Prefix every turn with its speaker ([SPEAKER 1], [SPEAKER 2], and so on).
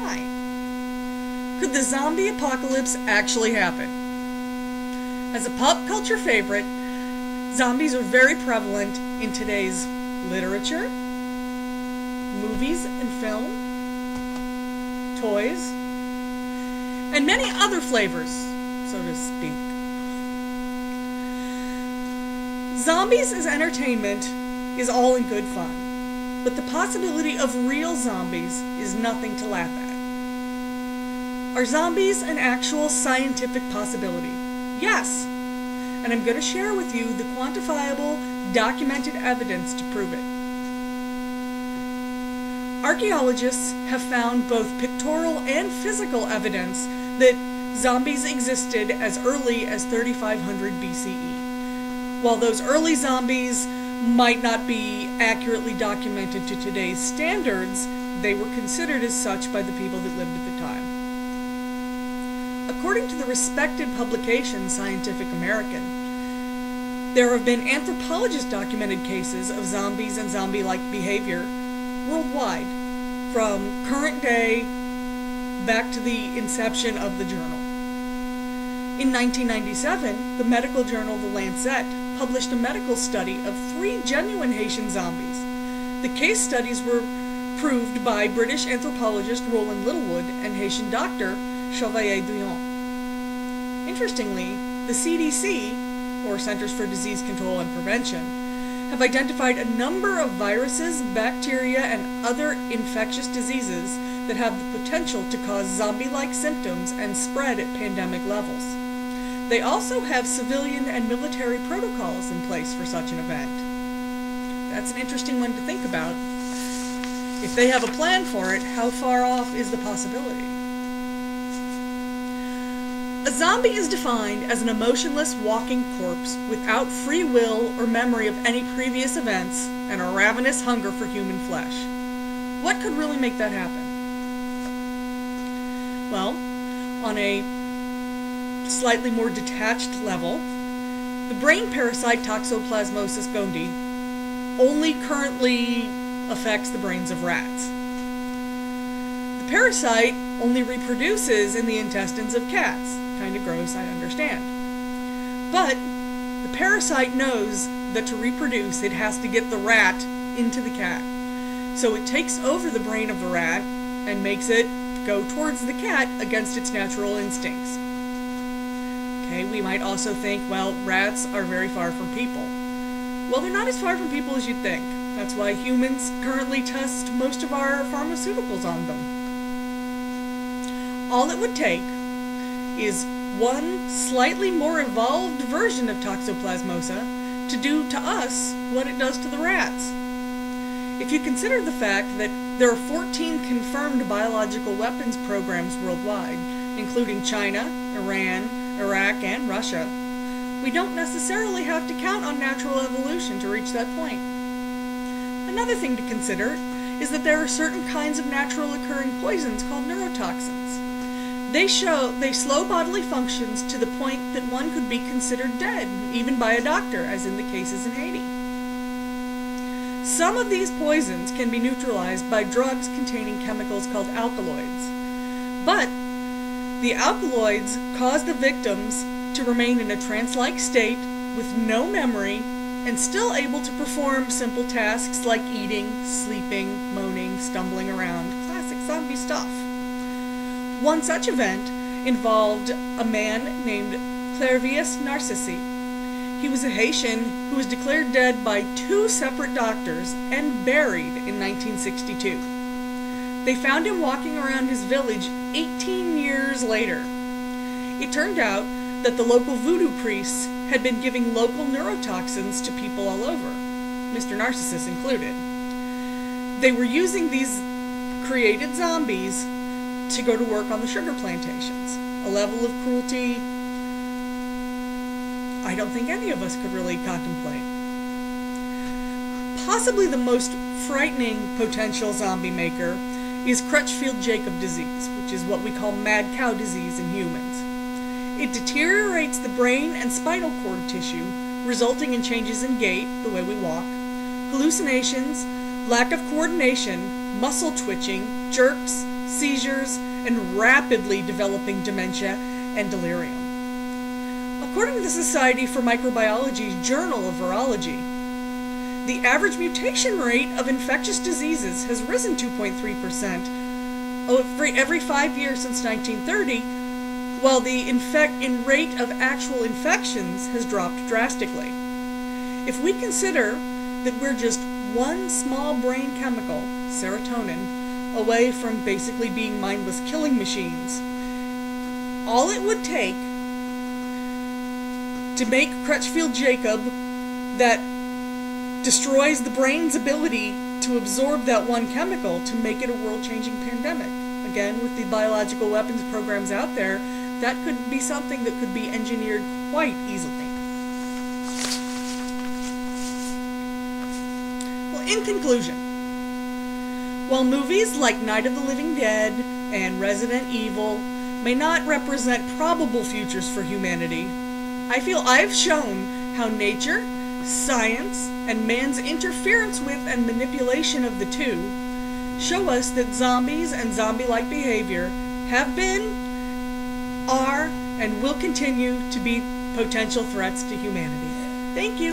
[SPEAKER 1] why? Could the zombie apocalypse actually happen? As a pop culture favorite, zombies are very prevalent in today's literature, movies and film, toys, and many other flavors, so to speak. Zombies as entertainment is all in good fun, but the possibility of real zombies is nothing to laugh at. Are zombies an actual scientific possibility? Yes, and I'm going to share with you the quantifiable, documented evidence to prove it. Archaeologists have found both pictorial and physical evidence that zombies existed as early as 3500 BCE. While those early zombies might not be accurately documented to today's standards, they were considered as such by the people that lived at the time. According to the respected publication Scientific American, there have been anthropologist-documented cases of zombies and zombie-like behavior worldwide, from current day back to the inception of the journal. In 1997, the medical journal The Lancet published a medical study of 3 genuine Haitian zombies. The case studies were proved by British anthropologist Roland Littlewood and Haitian doctor Chevalier Duyon. Interestingly, the CDC, or Centers for Disease Control and Prevention, have identified a number of viruses, bacteria, and other infectious diseases that have the potential to cause zombie-like symptoms and spread at pandemic levels. They also have civilian and military protocols in place for such an event. That's an interesting one to think about. If they have a plan for it, how far off is the possibility? A zombie is defined as an emotionless walking corpse without free will or memory of any previous events and a ravenous hunger for human flesh. What could really make that happen? Well, on a slightly more detached level, the brain parasite Toxoplasmosis gondii only currently affects the brains of rats. The parasite only reproduces in the intestines of cats. Kind of gross, I understand. But the parasite knows that to reproduce, it has to get the rat into the cat. So it takes over the brain of the rat and makes it go towards the cat against its natural instincts. Okay, we might also think, well, rats are very far from people. Well, they're not as far from people as you'd think. That's why humans currently test most of our pharmaceuticals on them. All it would take is one slightly more evolved version of Toxoplasmosa to do to us what it does to the rats. If you consider the fact that there are 14 confirmed biological weapons programs worldwide, including China, Iran, Iraq, and Russia, we don't necessarily have to count on natural evolution to reach that point. Another thing to consider is that there are certain kinds of natural occurring poisons called neurotoxins. They slow bodily functions to the point that one could be considered dead, even by a doctor, as in the cases in Haiti. Some of these poisons can be neutralized by drugs containing chemicals called alkaloids. But the alkaloids cause the victims to remain in a trance-like state with no memory and still able to perform simple tasks like eating, sleeping, moaning, stumbling around. Classic zombie stuff. One such event involved a man named Hess Nolden. He was a Haitian who was declared dead by 2 separate doctors and buried in 1962. They found him walking around his village 18 years later. It turned out that the local voodoo priests had been giving local neurotoxins to people all over, Mr. Narcissus included. They were using these created zombies to go to work on the sugar plantations, a level of cruelty I don't think any of us could really contemplate. Possibly the most frightening potential zombie maker is Crutchfield-Jacob disease, which is what we call mad cow disease in humans. It deteriorates the brain and spinal cord tissue, resulting in changes in gait, the way we walk, hallucinations, lack of coordination, muscle twitching, jerks, seizures, and rapidly developing dementia and delirium. According to the Society for Microbiology's Journal of Virology, the average mutation rate of infectious diseases has risen 2.3% every 5 years since 1930, while the rate of actual infections has dropped drastically. If we consider that we're just one small brain chemical, serotonin, away from basically being mindless killing machines, all it would take to make Crutchfield-Jacob that destroys the brain's ability to absorb that one chemical to make it a world-changing pandemic. Again, with the biological weapons programs out there, that could be something that could be engineered quite easily. Well, in conclusion, while movies like Night of the Living Dead and Resident Evil may not represent probable futures for humanity, I feel I've shown how nature, science, and man's interference with and manipulation of the two show us that zombies and zombie-like behavior have been, are, and will continue to be potential threats to humanity. Thank you.